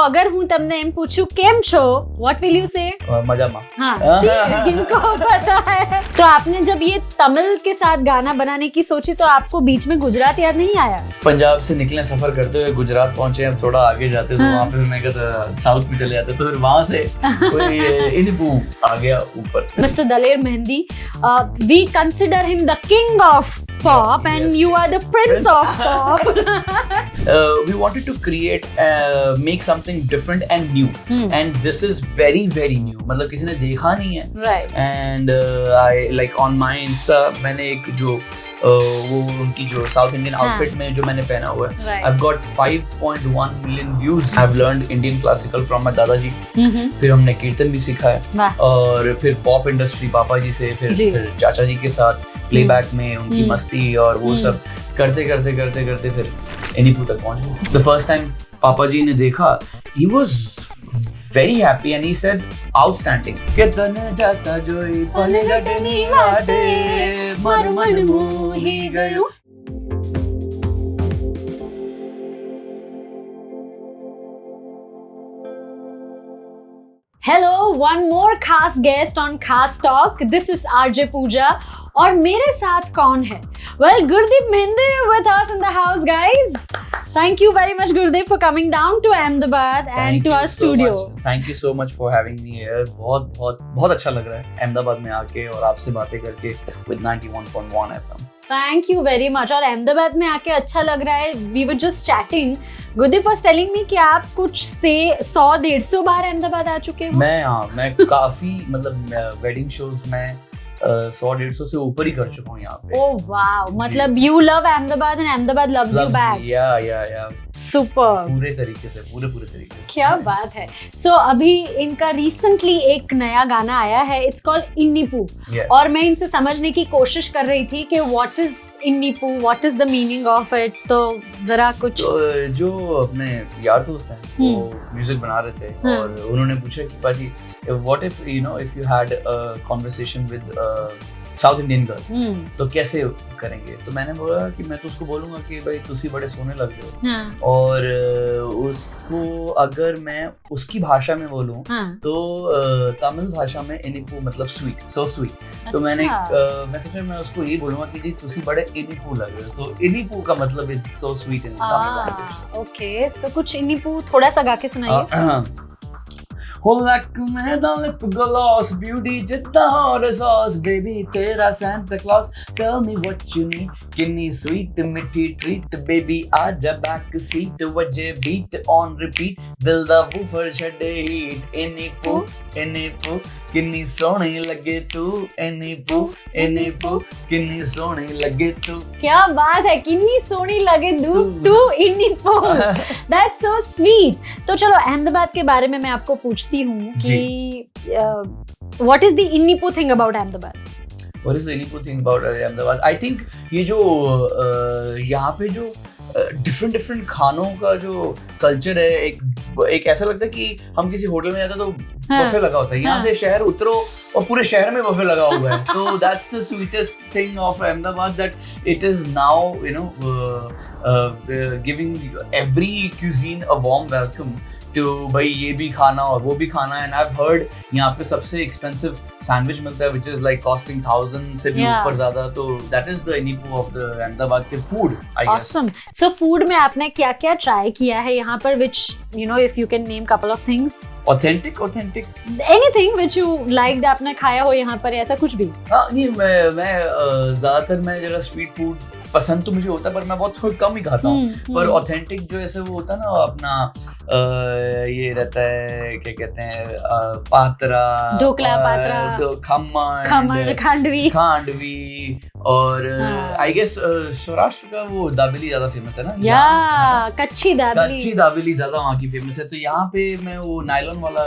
अगर હું તમને એમ પૂછું કેમ છો, what will you say? मजामा। हाँ, इनको पता है। तो आपने जब ये तमिल के साथ गाना बनाने की सोची तो आपको बीच में गुजरात याद नहीं आया? पंजाब से निकले सफर करते हुए गुजरात पहुंचे, हम थोड़ा आगे जाते तो वहाँ पे मैं कहता साउथ में चले जाते, तो फिर वहाँ से कोई इनिपू आ गया ऊपर। Mr. Daler Mehendi, we consider him the king of pop and you are the prince of pop. We wanted to create, make something different and new, and this is very very new, मतलब किसी ने देखा नहीं है। Right. And I like on my Insta मैंने एक जो वो उनकी जो साउथ इंडियन आउटफिट में जो मैंने पहना हुआ है, Right. I've got 5.1 million views. I've learned Indian classical from my दादाजी, फिर हमने कीर्तन भी सीखा है, वाह। और फिर पॉप इंडस्ट्री पापा जी से, फिर चाचा जी के साथ प्लेबैक में उनकी मस्ती और वो सब करते करते करते करते फिर एनीपू तक पहुंच गए। द फर्स्ट टाइम पापा जी ने देखा, he was very happy and he said outstanding। Ketan जाता जोई पनगटनी वाटे मारू मन मोही गयो। हेलो, वन मोर खास गेस्ट ऑन खास टॉक। दिस इज आरजे पूजा और मेरे साथ कौन है? Well, Gurdeep mehndi with us in the house, guys. Thank you very much, Gurdeep, for coming down to Ahmedabad and to our studio. Thank you so much for having me here। बहुत अच्छा लग रहा है अहमदाबाद में आके और आपसे बातें करके with 91.1 FM। Thank you very much। और अहमदाबाद में आके अच्छा लग रहा है। We were just chatting. Gurdeep was telling me कि आप कुछ से 100-150 बार अहमदाबाद आ चुके हो। मैं काफी मतलब वेडिंग शोज में 100-150 से ऊपर ही कर चुका हूँ यहाँ पे। Oh wow, मतलब you love Ahmedabad and Ahmedabad loves you back। Yeah। Super। पूरे तरीके से। क्या बात है। So अभी इनका recently एक नया गाना आया है, it's called इन्नीपू। Yes। और मैं इनसे समझने की कोशिश कर रही थी कि what is इन्नीपू, what is the meaning of it, तो जरा कुछ। तो जो अपने यार दोस्त हैं वो म्यूजिक बना रहे थे और उन्होंने पूछा कि पाजी what if if you had a conversation with south Indian girl तो कैसे करेंगे? तो मैंने बोला कि मैं तो उसको बोलूंगा कि भाई तुसी बड़े सोने लग गए, और उसको अगर मैं उसकी भाषा में बोलूं तो तमिल भाषा में इनिपू मतलब स्वीट, सो स्वीट। तो मैं सोचा मैं उसको यही बोलूंगा कि जी तुसी बड़े इनिपू लग रहे हो, तो इनिपू का मतलब is so sweet in Tamil language. Okay, so कुछ इनिपू थोड़ा सा गा के सुनाइए। हो लक में द लिप ग्लॉस ब्यूटी जितना हॉट सॉस बेबी तेरा Santa Claus tell me what you need कितनी स्वीट मिठी ट्रीट बेबी आजा बैक सीट वजे बीट ऑन रिपीट दिल दा वूफर छड़े हीट इनिपू कितनी सोहनी लगे तू इनिपू कितनी सोहनी लगे तू। क्या बात है, कितनी सोहनी लगे तू इनिपू। That's so sweet. तो चलो अहमदाबाद के बारे में मैं आपको पूछती हूँ कि व्हाट इज द इनिपू thing about Ahmedabad? What is the Ininpu thing about Ahmedabad? I think ये जो यहाँ पे जो डिफरेंट खानों का जो कल्चर है, एक ऐसा लगता है कि हम किसी होटल में जाते तो बफे लगा होता है, यहाँ से शहर उतरो और पूरे शहर में बफे लगा हुआ है। तो that's the sweetest thing of Ahmedabad, that it is now giving every cuisine a warm welcome to भाई ये भी खाना और वो भी खाना। एंड I've heard यहाँ पे सबसे एक्सपेंसिव सैंडविच मिलता है which is like costing 1000 से भी ऊपर ज्यादा। तो that is the Ininpu of the Ahmedabad के food, I guess। Awesome। So food में आपने क्या क्या ट्राई किया है यहाँ पर, which if you can name couple of things? Authentic anything which you liked आपने खाया हो यहाँ पर, ऐसा कुछ भी? हाँ नहीं, मैं ज्यादातर मैं जरा स्ट्रीट फूड पसंद तो मुझे होता है पर मैं बहुत थोड़ा कम ही खाता हूँ। पर ऑथेंटिक जो ऐसे वो होता है ना अपना ये रहता है क्या कहते हैं पात्रा, ढोकला, पात्रा, खमण, खांडवी और आई गेस सौराष्ट्र का वो दाबेली ज्यादा फेमस है ना, या कच्ची दाबेली ज्यादा वहाँ की फेमस है। तो यहाँ पे मैं वो नायलॉन वाला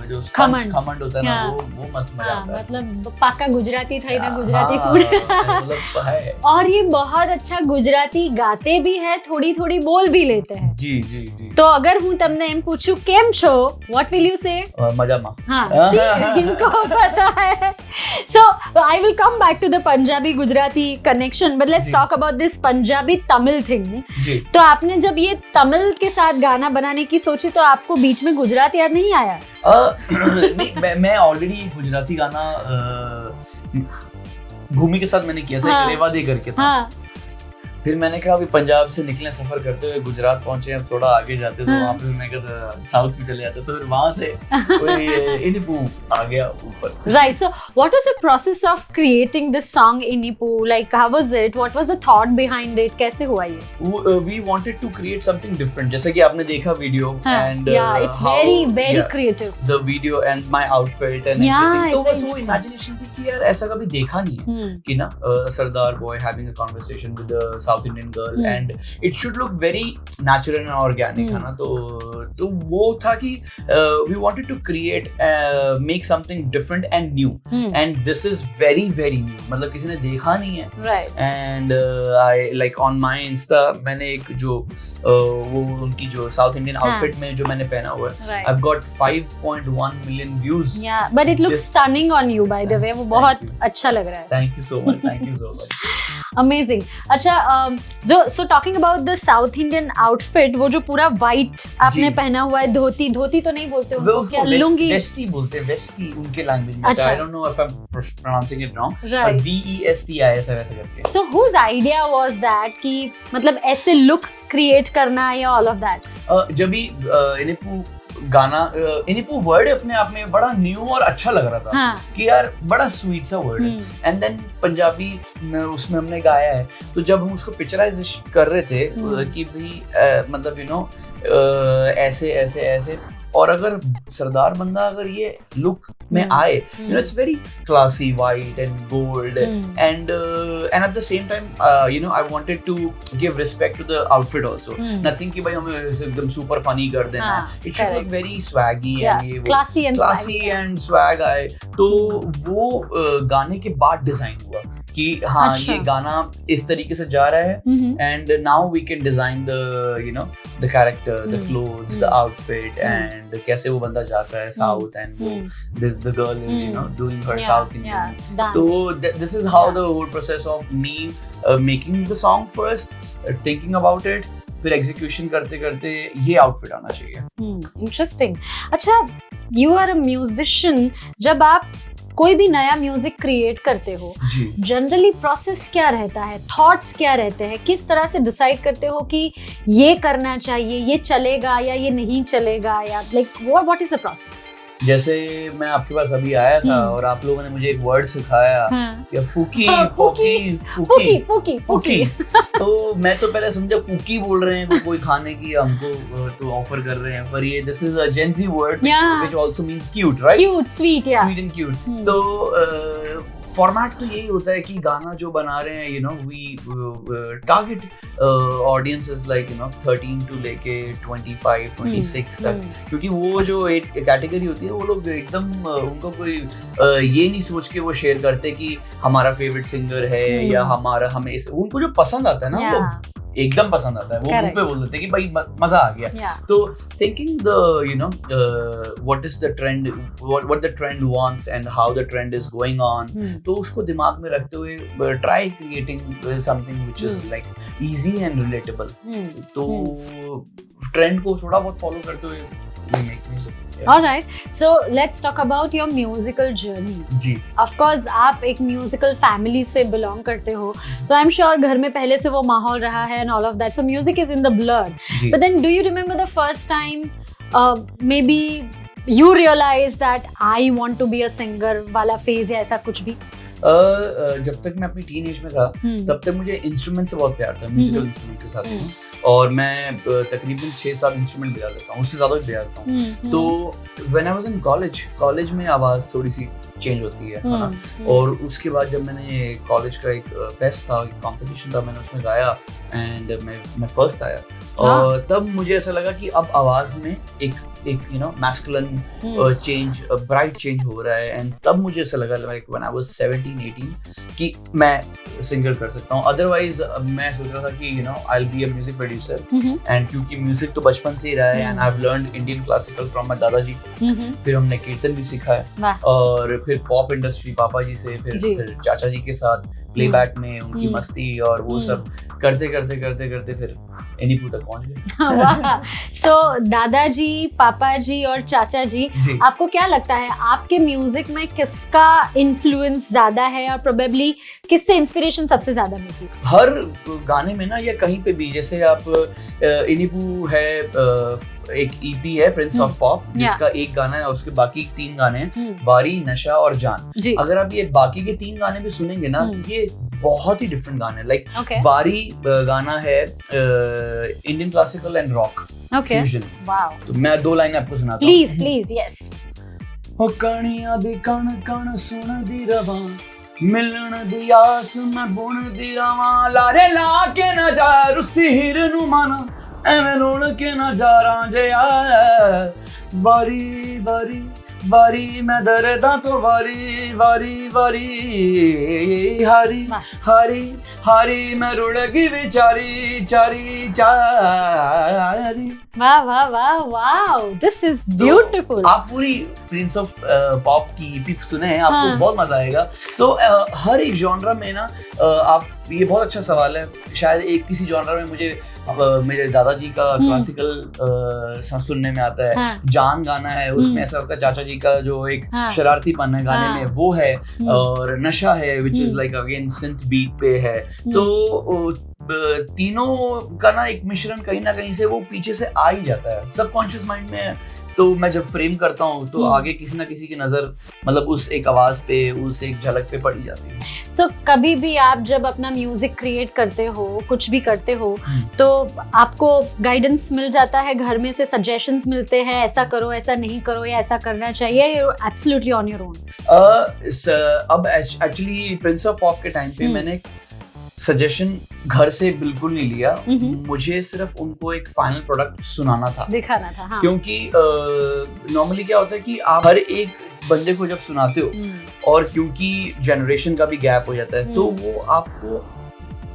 जो खमंड होता है ना वो मस्त मजा आता है। मतलब पक्का गुजराती था ना, गुजराती फूड। और ये बहुत अच्छा गुजराती गाते भी है, थोड़ी थोड़ी बोल भी लेते हैं। जी। तो अगर हूँ तमने एम पूछूं केम छो, व्हाट विल यू से? मजामा। हाँ, इनको पता है। So I will come back to the Punjabi Gujarati Gujarati connection, but let's talk about this Punjabi Tamil thing. जी। तो आपने जब ये तमिल के साथ गाना बनाने की सोची तो आपको बीच में गुजरात याद नहीं आया? नहीं, मैं ऑलरेडी गुजराती गाना भूमि के साथ मैंने किया था, रेवा दे करके था। हाँ। फिर मैंने कहा अभी पंजाब से निकले सफर करते हुए गुजरात पहुंचे, अब थोड़ा आगे जाते तो वहाँ पे मैं कहता साउथ में चले जाते, तो फिर वहाँ से कोई इनिपू आ गया ऊपर। Right. So, what was the process of creating this song Inipu? Like, how was it? What was the thought behind it? कैसे हुआ ये? We wanted to create something different. जैसे कि आपने देखा video and yeah, it's very creative. The video and my outfit and everything. तो बस वो imagination थी कि यार ऐसा कभी देखा नहीं है कि ना सरदार boy having a conversation with the South Indian girl and it should look very natural and organic है ना, तो वो था कि we wanted to create make something different and new and this is very new, मतलब किसी ने देखा नहीं है। Right. And I like on my Insta मैंने एक जो वो उनकी जो South Indian outfit में जो मैंने पहना हुआ है, I've got 5.1 million views. Yeah, but it looks stunning on you by the way. वो बहुत अच्छा लग रहा है। Thank you so much. Amazing. अच्छा, जो so talking about the South Indian outfit, वो जो पूरा white आपने पहना हुआ है, धोती तो नहीं बोलते उनको, क्या लुंगी? वेस्टी बोलते हैं, वेस्टी उनके लैंग्वेज में। अच्छा। I don't know if I'm pronouncing it wrong. Right. VESTI ऐसा वैसे करके। So whose idea was that कि मतलब ऐसे look create करना या all of that? जब भी इनिपू गाना इनिपू वर्ड अपने आप में बड़ा न्यू और अच्छा लग रहा था कि यार बड़ा स्वीट सा वर्ड है एंड देन पंजाबी में उसमें हमने गाया है, तो जब हम उसको पिक्चराइज कर रहे थे कि भाई मतलब यू नो ऐसे और अगर सरदार बंदा अगर ये लुक में आए, you know it's very classy white and gold and at the same time you know I wanted to give respect to the outfit also, nothing कि भाई हमें एकदम सुपर फनी कर देना, it should look very swaggy and ये classy and swag आए। तो वो गाने के बाद डिजाइन हुआ कि हाँ ये गाना इस तरीके से जा रहा है and now we can design the you know the character, the clothes, the outfit and कैसे वो बंदा जाता है साउथ एंड वो the girl is you know doing her south Indian. तो this is how the whole process of me making the song, first thinking about it, फिर execution करते करते ये आउटफिट आना चाहिए। इंटरेस्टिंग। अच्छा, यू आर अ म्यूजिशियन, जब आप कोई भी नया म्यूजिक क्रिएट करते हो जनरली प्रोसेस क्या रहता है, थॉट्स क्या रहते हैं, किस तरह से डिसाइड करते हो कि ये करना चाहिए, ये चलेगा या ये नहीं चलेगा, या like what is the process? जैसे मैं आपके पास अभी आया था और आप लोगों ने मुझे एक वर्ड सिखाया कि पुकी तो मैं तो पहले समझा पुकी बोल रहे हैं कोई खाने की हमको तो ऑफर कर रहे हैं, पर ये this is a Gen Z word which also means cute, right? Cute, sweet, या स्वीट एंड क्यूट। तो फॉर्मेट तो यही होता है कि गाना जो बना रहे हैं, you know we target audiences like you know 13 to लेके 25 26 तक, क्योंकि वो जो एक कैटेगरी होती है वो लोग एकदम उनको कोई ये नहीं सोच के वो शेयर करते कि हमारा फेवरेट सिंगर है या हमारा हमें उनको जो पसंद आता है ना वो लोग एकदम पसंद आता है, वो मुंह पे बोल देते हैं कि भाई मजा आ गया। तो thinking the you know what is the trend, what the trend wants and how the trend is going on, तो उसको दिमाग में रखते हुए try creating something which is like easy and relatable. तो ट्रेंड को थोड़ा बहुत फॉलो करते हुए we make music. Yeah. All right, so let's talk about your musical journey. Ji. Of course, आप एक musical family से belong करते हो, तो I'm sure घर में पहले से वो माहौल रहा है and all of that. So music is in the blood. Ji. But then, do you remember the first time, maybe you realized that I want to be a singer वाला phase या ऐसा कुछ भी? जब तक मैं अपनी टीन एज में था तब तक मुझे इंस्ट्रूमेंट से बहुत प्यार था, म्यूजिकल इंस्ट्रूमेंट के साथ और मैं तकरीबन 6-7 इंस्ट्रूमेंट बजा लेता हूँ, उससे ज़्यादा भी बजा लेता हूँ। तो when I was in college में आवाज़ थोड़ी सी चेंज होती है ना, और उसके बाद जब मैंने कॉलेज का एक फेस्ट था, एक कॉम्पिटिशन था, मैंने उसमें गाया एंड मैं फर्स्ट आया और तब मुझे ऐसा लगा कि अब आवाज़ में एक you know masculine change, bright change हो रहा है एंड तब मुझे ऐसा लगा लाइक व्हेन आई वाज 17-18 कि मैं सिंगर कर सकता हूँ। अदरवाइज मैं सोच रहा था कि you know I will be a music producer and क्योंकि म्यूजिक तो बचपन से ही रहा है and I have learned Indian classical from my दादाजी, फिर हमने कीर्तन भी सीखा है और फिर पॉप इंडस्ट्री पापा जी से, फिर चाचा जी के साथ प्लेबैक में उनकी मस्ती और वो सब करते फिर एनीपू तक पहुंच गए। सो दादाजी, पापा जी और चाचा जी, आपको क्या लगता है आपके म्यूजिक में किसका इन्फ्लुएंस ज्यादा है और प्रोबेबली किससे इंस्पिरेशन सबसे ज्यादा मिलती है? हर गाने में ना या कहीं पे भी, जैसे आप एनीपू है, एक ईपी है प्रिंस ऑफ पॉप जिसका एक गाना है और उसके बाकी 3 गाने हैं, वारी, नशा और जान। अगर आप ये बाकी के 3 गाने भी सुनेंगे ना, ये बहुत ही डिफरेंट गाने। लाइक वारी गाना है Indian classical and rock fusion. तो मैं 2 लाइनें आपको सुनाता हूं। Please yes. ओ कणियां दी कण कण सुन दी रवां, मिलन दी आस मैं बुन दी रवां, लारे ला के ना जा रुसी हिर नु माना, एवें रोण के ना जा रांझिया, वारी वारी वारी मैं दर्दां तो वारी वारी वारी, हारी हारी हारी मैं रुड़ गई विचारी चारी चारी। वाह वाह वाह वाह, दिस इज ब्यूटीफुल। आप पूरी प्रिंस ऑफ पॉप की ईपी सुने हैं, आपको बहुत मजा आएगा। सो हर एक जॉनरा में ना आप, ये बहुत अच्छा सवाल है। शायद एक किसी जॉनरा में मुझे मेरे दादाजी का क्लासिकल सुनने में आता है, जान गाना है, उसमें ऐसा लगता है चाचा जी का जो एक शरारतीपन है गाने में वो है, और नशा है which is like again synth beat पे है। तो तीनों का ना एक मिश्रण कहीं ना कहीं से वो पीछे से आ ही जाता है, सबकॉन्शियस माइंड में। तो मैं जब फ्रेम करता हूँ तो आगे किसी ना किसी की नजर मतलब उस एक आवाज पे, उस एक झलक पे पड़ी जाती है। सो कभी भी आप जब अपना म्यूजिक क्रिएट करते हो, कुछ भी करते हो, तो आपको गाइडेंस मिल जाता है घर में से, सजेशंस मिलते हैं, ऐसा करो, ऐसा नहीं करो, या ऐसा करना चाहिए, you absolutely on your own? अब एक्चुअली प्रिंस ऑफ पॉप के टाइम पे मैंने सजेशन घर से बिल्कुल नहीं लिया, मुझे सिर्फ उनको एक फाइनल प्रोडक्ट सुनाना था, दिखाना था। हाँ। क्योंकि नॉर्मली क्या होता है कि आप हर एक बंदे को जब सुनाते हो, और क्योंकि जनरेशन का भी गैप हो जाता है, तो वो आपको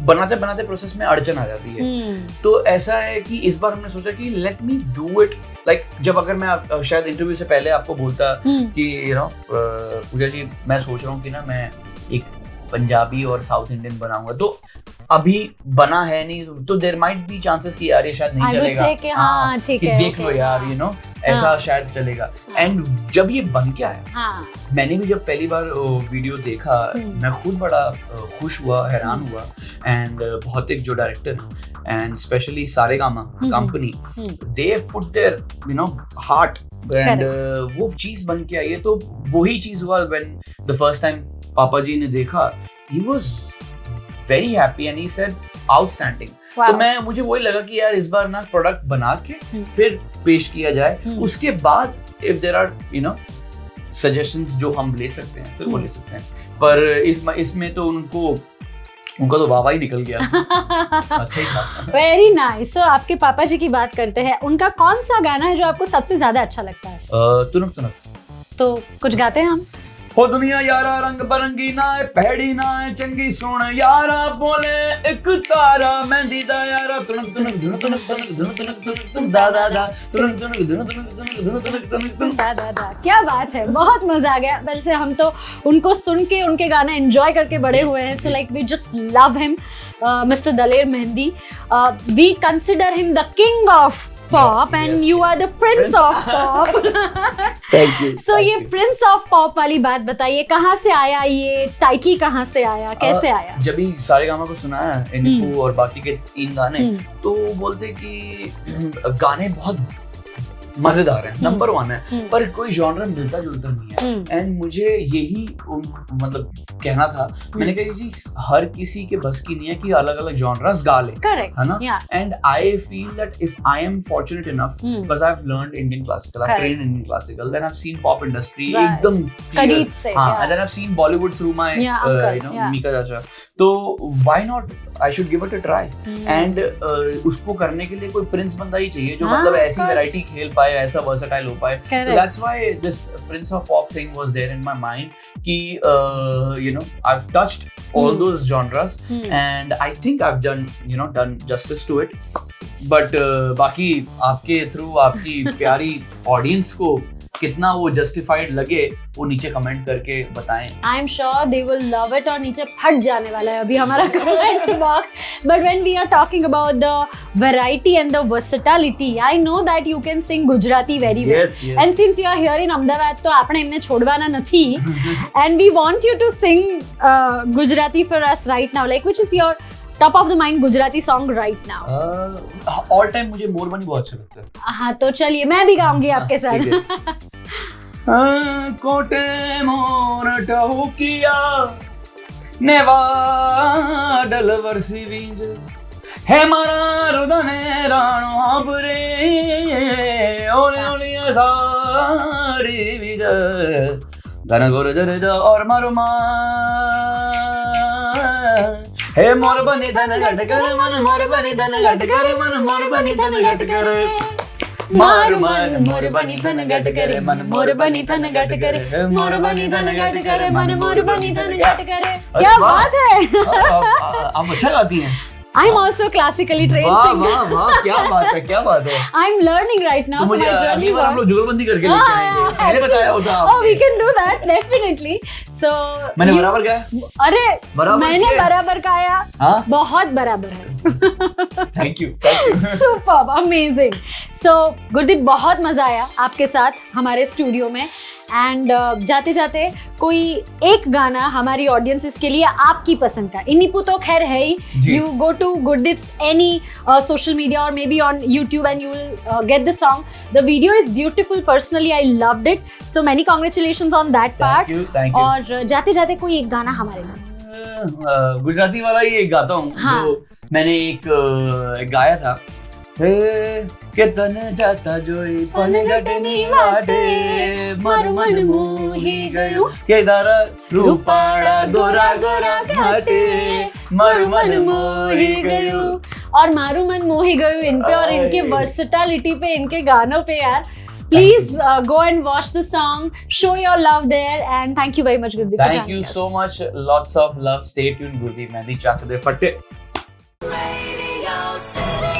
बनाते बनाते प्रोसेस में अड़चन आ जाती है। तो ऐसा है कि इस बार हमने सोचा कि let me do it, like जब अगर मैं शायद इंटरव्यू से पहले आपको बोलता कि यू नो पूजा जी मैं सोच रहा हूँ कि ना मैं एक पंजाबी और साउथ इंडियन बनाऊंगा, तो अभी बना है नहीं, तो देयर माइट बी चांसेस कि यार ये शायद नहीं चलेगा, कि देख लो यार, यू नो ऐसा शायद चलेगा। एंड जब ये बन के आया, मैंने भी जब पहली बार वीडियो देखा, मैं खुद बड़ा खुश हुआ, हैरान हुआ। एंड बहुत एक जो director and specially Saregama company, they have put their you know heart, and वो चीज बन के आई है। तो वही चीज हुआ व्हेन द फर्स्ट टाइम पापा जी ने देखा, he was very happy and he said outstanding। तो मुझे वही लगा कि यार इस बार ना प्रोडक्ट बना के फिर पेश किया जाए, उसके बाद if there are you know suggestions जो हम ले सकते हैं फिर वो ले सकते हैं। पर इसमें तो उनका तो वाह ही निकल गया। अच्छा ही था। Very nice. सो आपके पापा जी की बात करते हैं, उनका कौन सा गाना है जो आपको सबसे ज्यादा अच्छा लगता है? तुनक तुनक। तो कुछ गाते हैं हम? हो दुनिया यारा रंग बरंगी ना है, पहड़ी ना है चंगी सोना यारा, बोले एक तारा मेहंदी दा यारा, तुनक तुनक धुन तुनक तुनक धुन तुनक तुनक तुन दा दा दा, तुनक तुनक धुन तुनक तुनक धुन तुनक तुनक तुन दा दा दा। क्या बात है, बहुत मजा आ गया। वैसे हम तो उनको सुन के, उनके गाने एंजॉय करके बड़े हुए हैं। So like we just love him, mister Daler Mehndi. We consider him the king of pop and you are the prince of pop. Thank you. So ये प्रिंस ऑफ पॉप वाली बात बताइए, कहाँ से आया ये टाइटल, कहाँ से आया, कैसे आया? जब ही सारेगामा को सुनाया एनीपू और बाकी के 3 गाने, तो बोलते कि गाने बहुत मजेदार है, नंबर 1 है, पर कोई जॉनर मिलता जुलता नहीं है। एंड मुझे यही मतलब कहना था, मैंने कहा जी हर किसी के बस की नहीं है कि अलग अलग जॉनर्स गा ले, है ना? And I feel that if I am fortunate enough, because I have learned Indian classical, I trained Indian classical, then I have seen pop industry एकदम करीब से, हां, and then I have seen Bollywood through my you know Mika चाचा, तो why not I should give it a try. And उसको करने के लिए कोई प्रिंस बंदा ही चाहिए जो मतलब ऐसी वैरायटी खेल पाए, ऐसा वर्सेटाइल हो पाए। So that's why this Prince of Pop thing was there in my mind कि you know I've touched all those genres and I think I've done justice to it। But बाकी आपके through आपकी प्यारी audience को कितना वो justified लगे वो नीचे कमेंट करके बताएं. I am sure they will love it और नीचे फट जाने वाला है अभी हमारा comment box. But when we are talking about the variety and the versatility, I know that you can sing Gujarati very well. And since you are here in Amdavad तो આપણે એમને છોડવાના નથી. And we want you to sing Gujarati for us right now. Like which is your top of the mind Gujarati song right now? All time मुझे मोरबनी बहुत अच्छा लगता है. हाँ तो चलिए मैं भी गाऊंगी आपके साथ. कोटे मोर टहुकिया नेवाडल वर्सी वीज हे मारा रुदने राणो आबरे ओले ओले साड़ी वीज घन गोर जरे और मारो मा हे मोर बनी धन घट कर मन मोर बनी धन घट कर मन मोर बनी धन घट कर मार मार मोर बनी धन घट करे मन मोर बनी धन घट करे मोर बनी धन घट करे मन मोर बनी धन घट करे. क्या बात है. आप अच्छा गाती हैं. I am also classically trained singer. वाह वाह क्या बात है क्या बात है. I am learning right now. तो मुझे अगली बार हम लोग जुगलबंदी करके लेके आएंगे. मैंने बताया होता आपको. Oh, we can do that definitely. So मैंने बराबर गाया. अरे मैंने बराबर गाया. हाँ बहुत बराबर है. Thank you. Superb, amazing. So Gurdeep बहुत मजा आया आपके साथ हमारे स्टूडियो में. एंड जाते जाते कोई एक गाना हमारी ऑडियंसेस के लिए आपकी पसंद का. इन्नीपू तो खैर है ही. You go to Gurdeep's any social media or maybe on YouTube and you will get the song. The video is beautiful. Personally I loved it. So many congratulations on that part. और जाते जाते कोई एक गाना हमारे लिए. गुजराती वाला ही एक गाता हूँ. हाँ. जो मैंने एक गाया था. के तने जाता जोई पनगटनी वाटे मार मन मोही गयो केदारा रूपाड़ा गोरा गोरा घाटे मार मन मोही गयो. और मारू मन मोही गयो इन पे और इनके वर्सेटिलिटी पे, इनके गानों पे यार. Please go and watch the song, show your love there, and thank you very much, Gurdeep. Thank you so much. Lots of love. Stay tuned, Gurdeep. Mehndi Chak de Fatte. Radio City.